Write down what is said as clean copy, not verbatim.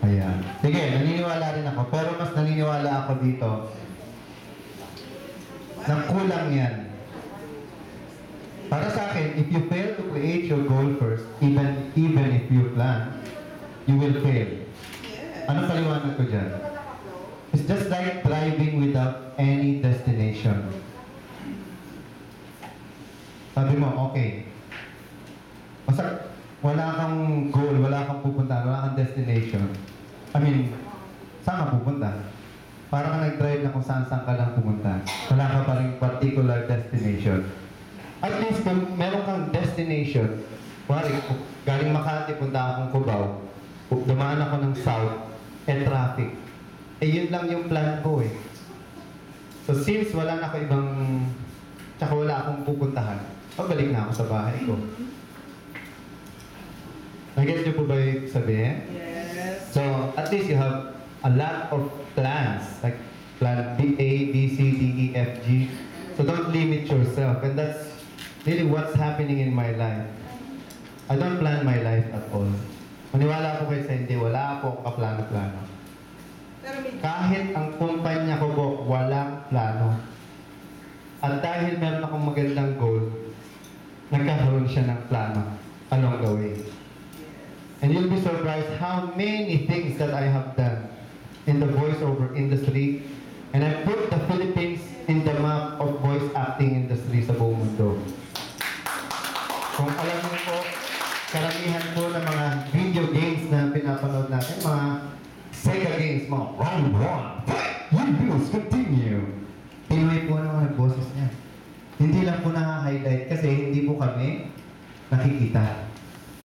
Ayan. Sige, naniniwala rin ako. Pero mas naniniwala ako dito na kulang yan. Para sa akin, if you fail to create your goal first, even if you plan, you will fail. Ano paliwanag ko dyan? It's just like driving without any destination. Sabi mo, okay. Basta wala kang goal, wala kang pupunta, wala kang destination. I mean, saan ka pupunta? Para ka nag-drive na kung saan ka lang pumunta. Wala ka pa rin particular destination. At least kung meron kang destination, galing Makati, punta akong Cubao, dumaan ako ng south, traffic. Yun lang yung plan ko eh. So since wala na ako ibang, tsaka wala akong pupuntahan, pabalik na ako sa bahay ko. Nag-get niyo po ba yung sabihin? Yes. So at least you have a lot of plans, like plan B, A, B, C, D, E, F, G. So don't limit yourself. And that's really what's happening in my life. I don't plan my life at all. Maniwala ako kayo sa hindi, wala ako kaplano-plano. Kahit ang kumpanya ko po, walang plano. At dahil meron akong magandang goal, nagkakaroon siya ng plano along the way. And you'll be surprised how many things that I have done in the voiceover industry. And I put the Philippines in the map of voice acting industry sa buong mundo. Kung alam niyo po, karamihan po ng mga video games na pinapanood natin, mga Sega games, mga round 1, fight, you lose, continue. Pinoy po ng mga boses niya. Hindi lang po na-highlight kasi hindi po kami nakikita.